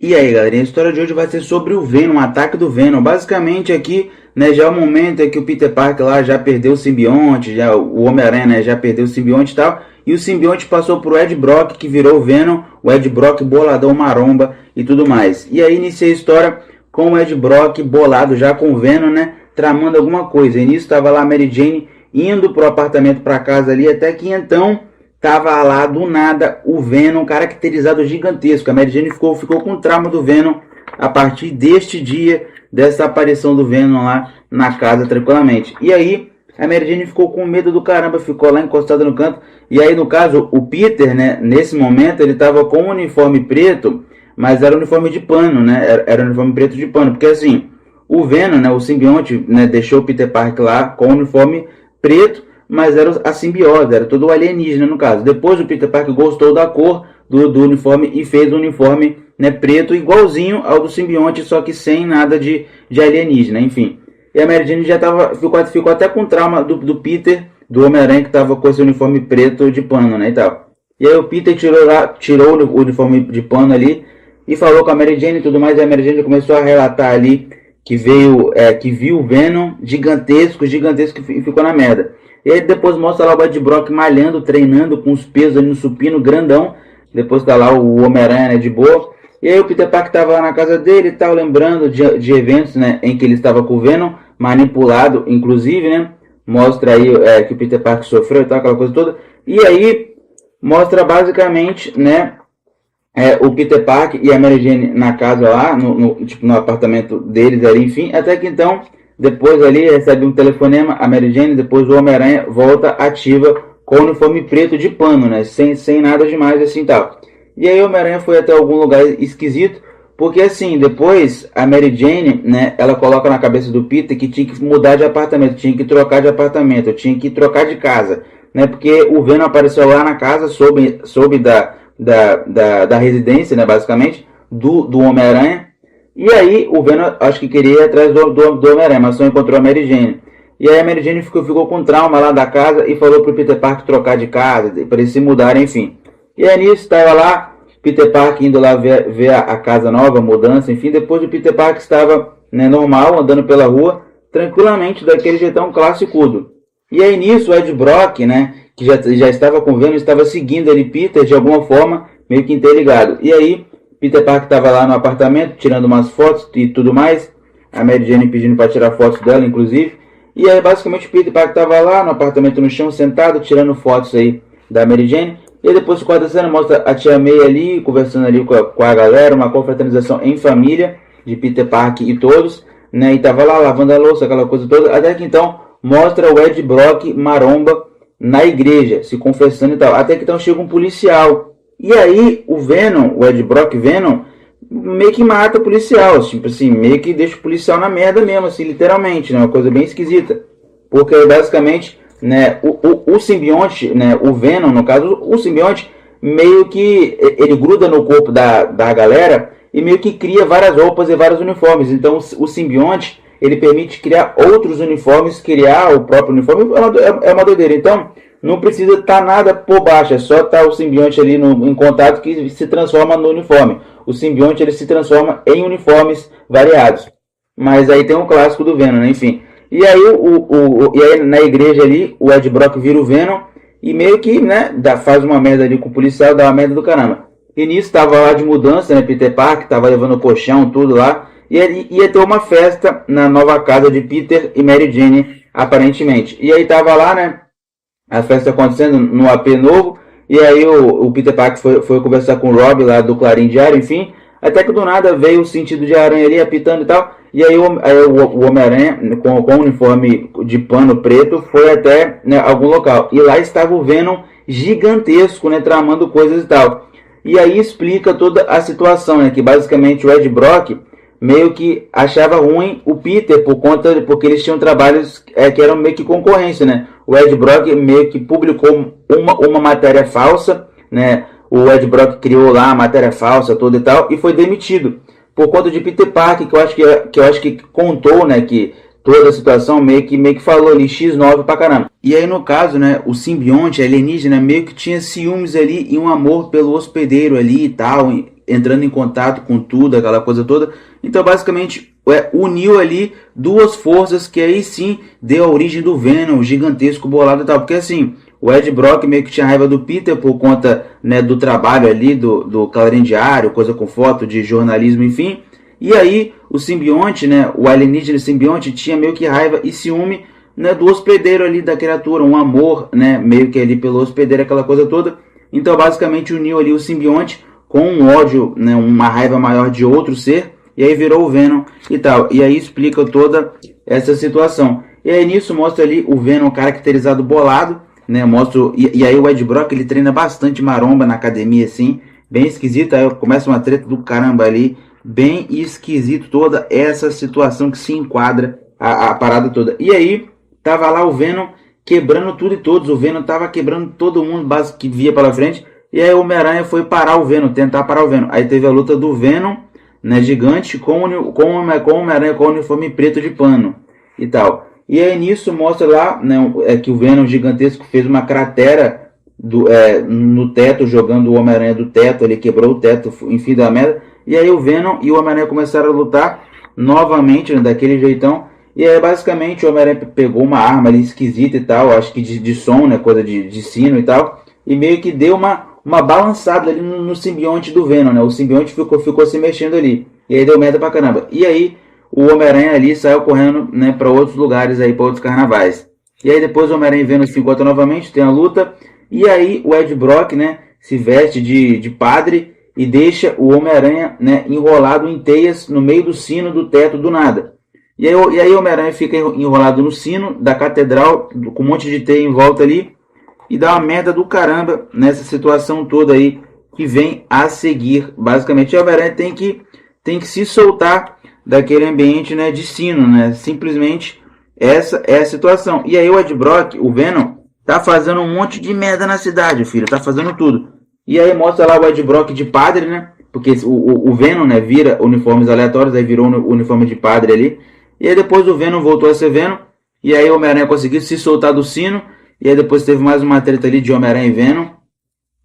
E aí, galerinha, a história de hoje vai ser sobre o Venom, o ataque do Venom. Basicamente aqui, né, já é o momento em que o Peter Parker lá já perdeu o simbionte, já o Homem-Aranha, né, já perdeu o simbionte e tal, e o simbionte passou pro Ed Brock, que virou o Venom, o Ed Brock boladão maromba e tudo mais. E aí inicia a história com o Ed Brock bolado já com o Venom, né, tramando alguma coisa. E nisso estava lá a Mary Jane indo pro apartamento, pra casa ali, até que então tava lá do nada o Venom caracterizado gigantesco. A Mary Jane ficou com o trauma do Venom a partir deste dia, dessa aparição do Venom lá na casa tranquilamente. E aí a Mary Jane ficou com medo do caramba, ficou lá encostada no canto. E aí no caso o Peter, né, nesse momento ele tava com um uniforme preto, mas era um uniforme de pano, né? Era um uniforme preto de pano, porque assim, o Venom, né, o simbionte, né, deixou o Peter Parker lá com o uniforme preto, mas era a simbiose, era todo o alienígena no caso. Depois o Peter Parker gostou da cor do uniforme e fez o uniforme, né, preto igualzinho ao do simbionte, só que sem nada de alienígena, enfim. E a Mary Jane já ficou até com trauma do Peter, do Homem-Aranha, que estava com esse uniforme preto de pano, né, e tal. E aí o Peter tirou o uniforme de pano ali e falou com a Mary Jane e tudo mais, e a Mary Jane começou a relatar ali que viu o Venom gigantesco e ficou na merda. E aí depois mostra lá o Ed Brock malhando, treinando com os pesos ali no supino grandão. Depois tá lá o Homem-Aranha, né, de boa. E aí o Peter Parker tava lá na casa dele e tal, lembrando de eventos, né, em que ele estava com o Venom, manipulado, inclusive, né. Mostra aí que o Peter Parker sofreu e tal, aquela coisa toda. E aí mostra basicamente, né, o Peter Parker e a Mary Jane na casa lá, tipo, no apartamento deles ali, enfim. Até que então... Depois ali recebe um telefonema, a Mary Jane, depois o Homem-Aranha volta ativa com o uniforme preto de pano, né? Sem nada demais assim tal. E aí o Homem-Aranha foi até algum lugar esquisito, porque assim, depois a Mary Jane, né, ela coloca na cabeça do Peter que tinha que mudar de apartamento, tinha que trocar de apartamento, tinha que trocar de casa, né? Porque o Venom apareceu lá na casa, soube da residência, né, basicamente, do Homem-Aranha. E aí o Venom acho que queria ir atrás do Homem-Aranha, mas só encontrou a Mary Jane. E aí a Mary Jane ficou com trauma lá da casa e falou pro Peter Parker trocar de casa, para eles se mudarem, enfim. E aí nisso estava lá, Peter Parker indo lá ver a casa nova, a mudança, enfim. Depois o Peter Parker estava, né, normal, andando pela rua, tranquilamente, daquele jeitão clássico. E aí nisso o Ed Brock, né, que já estava com o Venom, estava seguindo ele, Peter, de alguma forma, meio que interligado. E aí Peter Parker estava lá no apartamento, tirando umas fotos e tudo mais. A Mary Jane pedindo para tirar fotos dela, inclusive. E aí, basicamente, o Peter Parker estava lá no apartamento, no chão, sentado, tirando fotos aí da Mary Jane. E aí, depois, o quarto da cena mostra a tia May ali, conversando ali com a galera, uma confraternização em família, de Peter Parker e todos, né? E tava lá lavando a louça, aquela coisa toda. Até que, então, mostra o Ed Brock maromba na igreja, se confessando e tal. Até que, então, chega um policial. E aí o Venom, o Ed Brock Venom, meio que mata o policial, tipo assim, meio que deixa o policial na merda mesmo, assim, literalmente, né, uma coisa bem esquisita. Porque basicamente, né, o simbionte, né, o Venom, no caso, o simbionte, meio que ele gruda no corpo da galera e meio que cria várias roupas e vários uniformes. Então o simbionte, ele permite criar outros uniformes, criar o próprio uniforme, é uma doideira. Então não precisa estar nada por baixo, é só estar o simbionte ali em contato que se transforma no uniforme. O simbionte ele se transforma em uniformes variados. Mas aí tem um clássico do Venom, né? Enfim. E aí, e aí na igreja ali, o Ed Brock vira o Venom e meio que, né, faz uma merda ali com o policial, dá uma merda do caramba. E nisso tava lá de mudança, né, Peter Parker, tava levando o colchão, tudo lá. E ia ter uma festa na nova casa de Peter e Mary Jane, aparentemente. E aí tava lá, né, a festa acontecendo no AP novo, e aí o Peter Parker foi conversar com o Rob lá do Clarim Diário, enfim, até que do nada veio o sentido de aranha ali, apitando e tal, e aí o Homem-Aranha, com o uniforme de pano preto, foi até, né, algum local, e lá estava o Venom gigantesco, né, tramando coisas e tal. E aí explica toda a situação, né, que basicamente o Ed Brock meio que achava ruim o Peter porque eles tinham trabalhos que eram meio que concorrência, né? O Ed Brock meio que publicou uma matéria falsa, né? O Ed Brock criou lá a matéria falsa toda e tal e foi demitido por conta de Peter Parker, que eu acho que contou, né, que toda a situação meio que falou ali X9 pra caramba. E aí no caso, né, o simbionte alienígena meio que tinha ciúmes ali e um amor pelo hospedeiro ali e tal, entrando em contato com tudo, aquela coisa toda. Então basicamente uniu ali duas forças que aí sim deu a origem do Venom gigantesco, bolado e tal. Porque assim, o Ed Brock meio que tinha raiva do Peter por conta, né, do trabalho ali, do Clarim Diário, coisa com foto, de jornalismo, enfim. E aí o simbionte, né, o alienígena simbionte tinha meio que raiva e ciúme, né, do hospedeiro ali da criatura, um amor, né, meio que ali pelo hospedeiro, aquela coisa toda. Então basicamente uniu ali o simbionte com um ódio, né, uma raiva maior de outro ser, e aí virou o Venom e tal. E aí explica toda essa situação. E aí nisso mostra ali o Venom caracterizado bolado, né, mostra, e aí o Ed Brock ele treina bastante maromba na academia assim, bem esquisito, aí começa uma treta do caramba ali, bem esquisito toda essa situação que se enquadra a parada toda. E aí tava lá o Venom quebrando tudo e todos, o Venom tava quebrando todo mundo que via pela frente, e aí o Homem-Aranha foi parar o Venom, tentar parar o Venom. Aí teve a luta do Venom, né, gigante, com o Homem-Aranha com o uniforme preto de pano e tal. E aí nisso mostra lá, né, que o Venom gigantesco fez uma cratera no teto, jogando o Homem-Aranha do teto, ele quebrou o teto, enfim, da merda. E aí o Venom e o Homem-Aranha começaram a lutar novamente, né, daquele jeitão. E aí basicamente o Homem-Aranha pegou uma arma ali esquisita e tal, acho que de som, né, coisa de sino e tal. E meio que deu uma balançada ali no simbionte do Venom, né? O simbionte ficou se mexendo ali. E aí deu merda pra caramba. E aí o Homem-Aranha ali saiu correndo, né, pra outros lugares aí, pra outros carnavais. E aí depois o Homem-Aranha e Venom se encontram novamente, tem a luta. E aí o Ed Brock, né, se veste de padre e deixa o Homem-Aranha, né, enrolado em teias no meio do sino do teto do nada. E aí o Homem-Aranha fica enrolado no sino da catedral, com um monte de teia em volta ali, e dá uma merda do caramba nessa situação toda aí que vem a seguir. Basicamente o Homem-Aranha tem que se soltar daquele ambiente, né, de sino, né? Simplesmente essa é a situação. E aí o Ed Brock, o Venom, tá fazendo um monte de merda na cidade, filho, tá fazendo tudo. E aí mostra lá o Ed Brock de padre, né? Porque o Venom, né, vira uniformes aleatórios, aí virou o uniforme de padre ali. E aí depois o Venom voltou a ser Venom, e aí o Homem-Aranha conseguiu se soltar do sino. E aí depois teve mais uma treta ali de Homem-Aranha e Venom.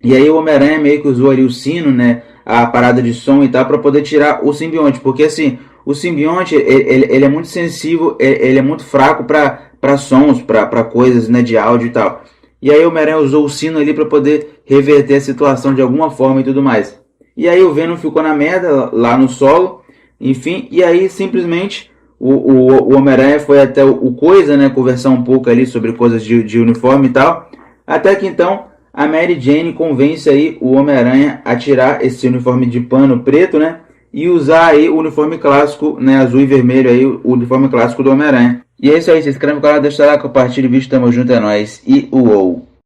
E aí o Homem-Aranha meio que usou ali o sino, né, a parada de som e tal, pra poder tirar o simbionte. Porque assim, o simbionte, ele é muito sensível, ele é muito fraco pra sons, pra coisas, né, de áudio e tal. E aí o Homem-Aranha usou o sino ali pra poder reverter a situação de alguma forma e tudo mais. E aí o Venom ficou na merda lá no solo, enfim, e aí simplesmente o Homem-Aranha foi até o Coisa, né, conversar um pouco ali sobre coisas de uniforme e tal, até que então a Mary Jane convence aí o Homem-Aranha a tirar esse uniforme de pano preto, né, e usar aí o uniforme clássico, né, azul e vermelho aí, o uniforme clássico do Homem-Aranha. E é isso aí, se inscreve no canal, deixa o like, compartilha o vídeo, tamo junto, é nóis, e uou!